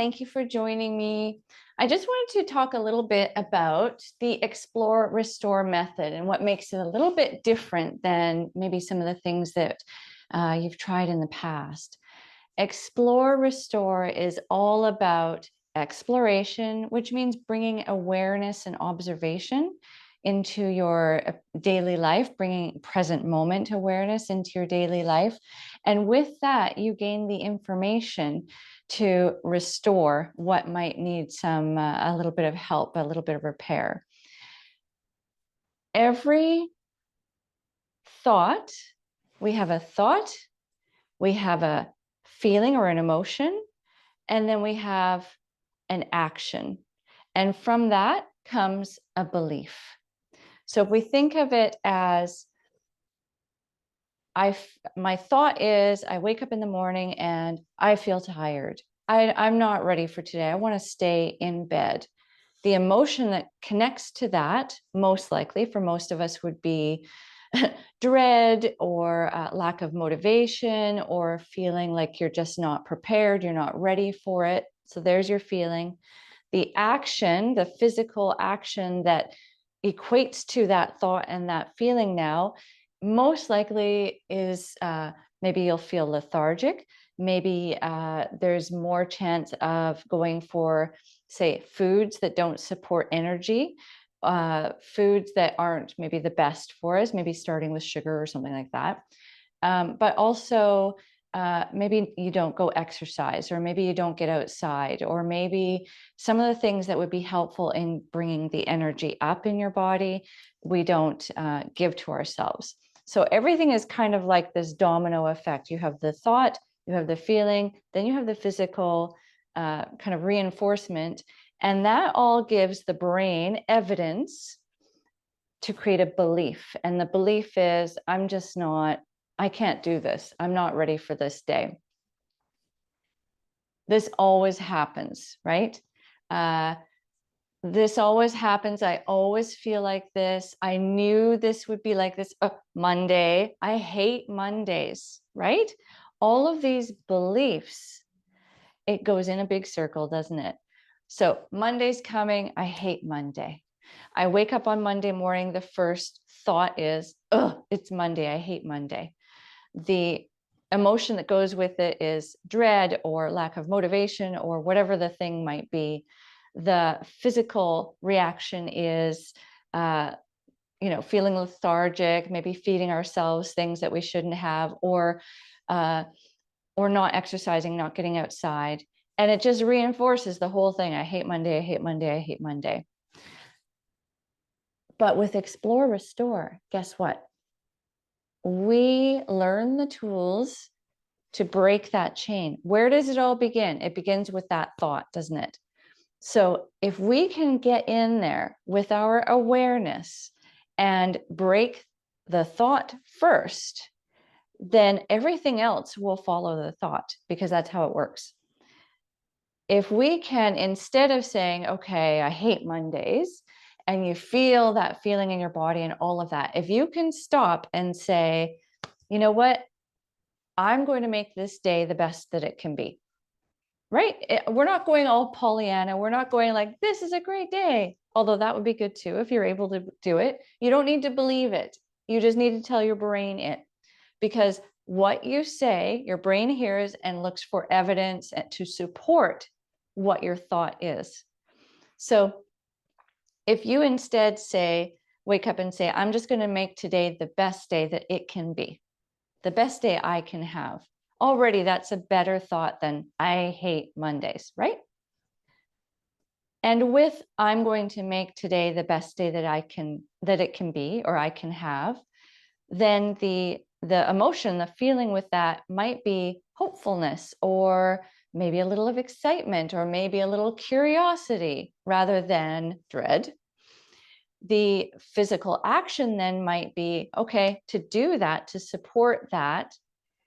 Thank you for joining me. I just wanted to talk a little bit about the Explore Restore method and what makes it a little bit different than maybe some of the things that you've tried in the past. Explore Restore is all about exploration, which means bringing awareness and observation into your daily life, bringing present moment awareness into your daily life. And with that, you gain the information to restore what might need some, a little bit of help, a little bit of repair. Every thought, we have a thought, we have a feeling or an emotion, and then we have an action. And from that comes a belief. So if we think of it as, my thought is, I wake up in the morning and I feel tired. I'm not ready for today. I want to stay in bed. The emotion that connects to that, most likely for most of us, would be dread or lack of motivation, or feeling like you're just not prepared, you're not ready for it. So there's your feeling. The action, the physical action that equates to that thought and that feeling now, most likely is maybe you'll feel lethargic. Maybe there's more chance of going for, say, foods that don't support energy, foods that aren't maybe the best for us, maybe starting with sugar or something like that. But also maybe you don't go exercise, or maybe you don't get outside, or maybe some of the things that would be helpful in bringing the energy up in your body, we don't give to ourselves. So everything is kind of like this domino effect. You have the thought, you have the feeling, then you have the physical kind of reinforcement, and that all gives the brain evidence to create a belief. And the belief is, I can't do this. I'm not ready for this day. This always happens, right? This always happens. I always feel like this. I knew this would be like this. Monday. I hate Mondays, right? All of these beliefs, it goes in a big circle, doesn't it? So Monday's coming. I hate Monday. I wake up on Monday morning. The first thought is, it's Monday. I hate Monday. The emotion that goes with it is dread or lack of motivation or whatever the thing might be. The physical reaction is, feeling lethargic, maybe feeding ourselves things that we shouldn't have, or not exercising, not getting outside. And it just reinforces the whole thing. I hate Monday, I hate Monday, I hate Monday. But with Explore Restore, guess what? We learn the tools to break that chain. Where does it all begin? It begins with that thought, doesn't it? So if we can get in there with our awareness and break the thought first, then everything else will follow the thought, because that's how it works. If we can, instead of saying, okay, I hate Mondays, and you feel that feeling in your body and all of that, if you can stop and say, you know what, I'm going to make this day the best that it can be, right? We're not going all Pollyanna. We're not going like, this is a great day, although that would be good too if you're able to do it. You don't need to believe it. You just need to tell your brain it, because what you say, your brain hears and looks for evidence to support what your thought is. So if you instead wake up and say, I'm just going to make today the best day that it can be, the best day I can have. Already that's a better thought than I hate Mondays, right? And with, I'm going to make today the best day that it can be, or I can have, then the emotion, the feeling with that might be hopefulness, or maybe a little of excitement, or maybe a little curiosity rather than dread. The physical action then might be, okay, to do that, to support that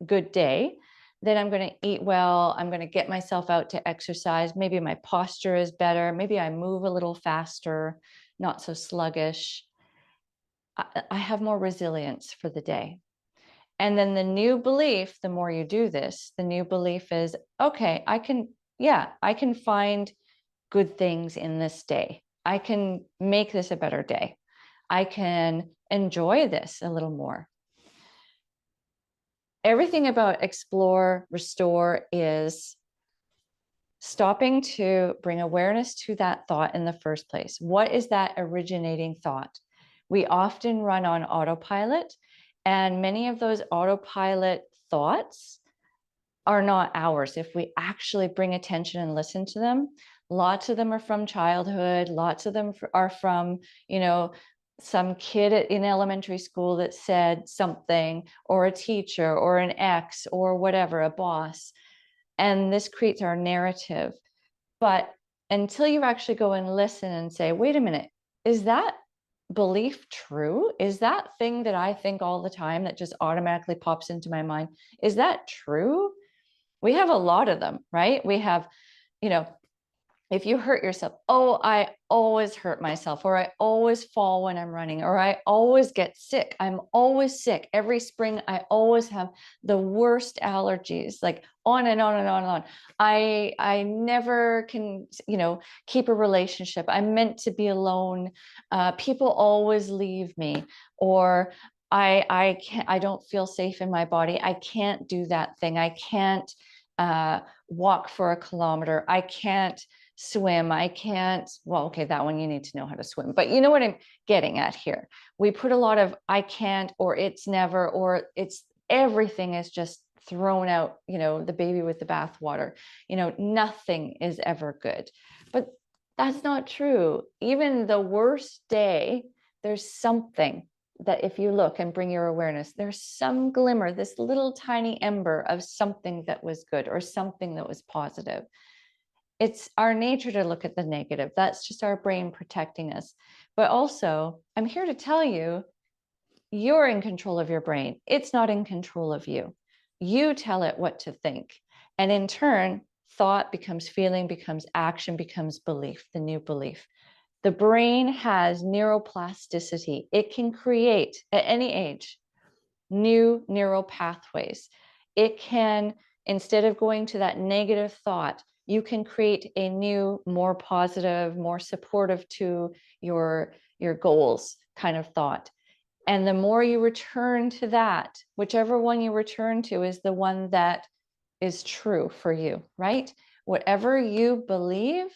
good day, then I'm going to eat well. I'm going to get myself out to exercise. Maybe my posture is better. Maybe I move a little faster, not so sluggish. I have more resilience for the day. And then the new belief, the more you do this, the new belief is, okay, I can yeah, I can find good things in this day. I can make this a better day. I can enjoy this a little more. Everything about explore, restore is stopping to bring awareness to that thought in the first place. What is that originating thought? We often run on autopilot, and many of those autopilot thoughts are not ours. If we actually bring attention and listen to them, lots of them are from childhood. Lots of them are from, some kid in elementary school that said something, or a teacher, or an ex, or whatever, a boss. And this creates our narrative. But until you actually go and listen and say, wait a minute, is that belief true? Is that thing that I think all the time that just automatically pops into my mind, is that true? We have a lot of them, right? We have, if you hurt yourself, oh, I always hurt myself, or I always fall when I'm running, or I always get sick. I'm always sick. Every spring, I always have the worst allergies, like on and on and on and on. I never can, keep a relationship. I'm meant to be alone. People always leave me, or I don't feel safe in my body. I can't do that thing. I can't walk for a kilometer. I can't swim. I can't, well, okay, that one you need to know how to swim, but you know what I'm getting at here. We put a lot of I can't, or it's never, or it's everything is just thrown out, the baby with the bathwater. Nothing is ever good. But that's not true. Even the worst day, there's something that if you look and bring your awareness, there's some glimmer, this little tiny ember of something that was good or something that was positive. It's our nature to look at the negative. That's just our brain protecting us. But also, I'm here to tell you, you're in control of your brain. It's not in control of you. You tell it what to think. And in turn, thought becomes feeling, becomes action, becomes belief, the new belief. The brain has neuroplasticity. It can create, at any age, new neural pathways. It can, instead of going to that negative thought, you can create a new, more positive, more supportive to your goals kind of thought. And the more you return to that, whichever one you return to is the one that is true for you, right? Whatever you believe,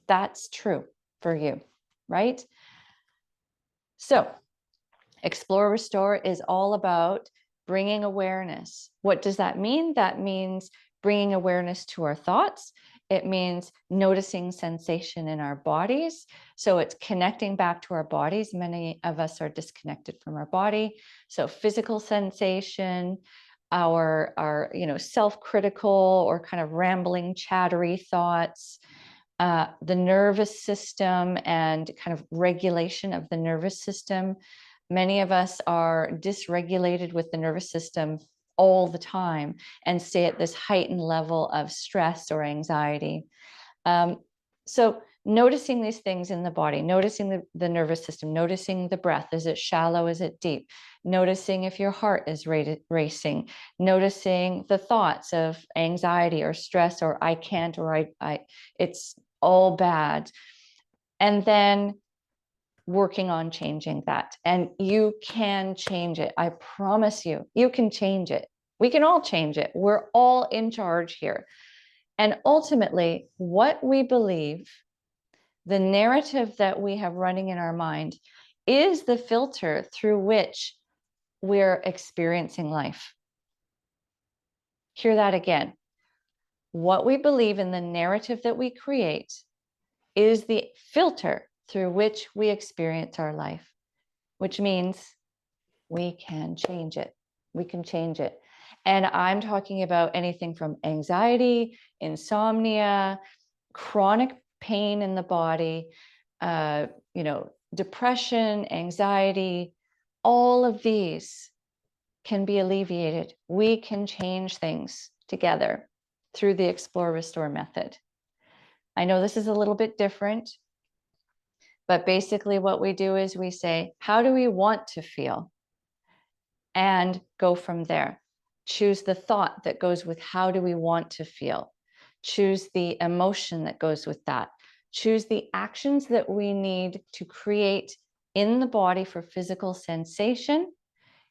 that's true for you, right? So Explore Restore is all about bringing awareness. What does that mean? That means bringing awareness to our thoughts. It means noticing sensation in our bodies. So it's connecting back to our bodies. Many of us are disconnected from our body. So physical sensation, our self-critical or kind of rambling, chattery thoughts, the nervous system and kind of regulation of the nervous system. Many of us are dysregulated with the nervous system all the time and stay at this heightened level of stress or anxiety. So noticing these things in the body, noticing the nervous system, noticing the breath, is it shallow, is it deep? Noticing if your heart is racing, noticing the thoughts of anxiety or stress or I can't, or I it's all bad. And then working on changing that. And you can change it. I promise you, you can change it. We can all change it. We're all in charge here. And ultimately, what we believe, the narrative that we have running in our mind, is the filter through which we're experiencing life. Hear that again. What we believe in the narrative that we create is the filter through which we experience our life, which means we can change it. We can change it. And I'm talking about anything from anxiety, insomnia, chronic pain in the body, depression, anxiety. All of these can be alleviated. We can change things together through the Explore Restore method. I know this is a little bit different, but basically what we do is we say, how do we want to feel? And go from there. Choose the thought that goes with how do we want to feel. choose the emotion that goes with that, choose the actions that we need to create in the body for physical sensation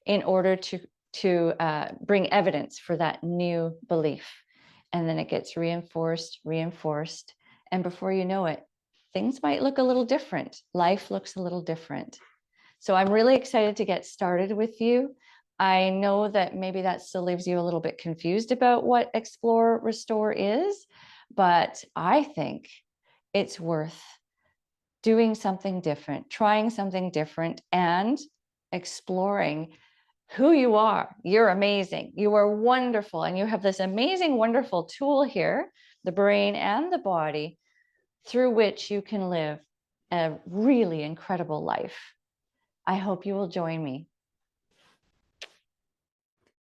in order to bring evidence for that new belief. And then it gets reinforced, reinforced. And before you know it, things might look a little different. Life looks a little different. So I'm really excited to get started with you. I know that maybe that still leaves you a little bit confused about what Explore Restore is, but I think it's worth doing something different, trying something different, and exploring who you are. You're amazing. You are wonderful. And you have this amazing, wonderful tool here, the brain and the body, through which you can live a really incredible life. I hope you will join me.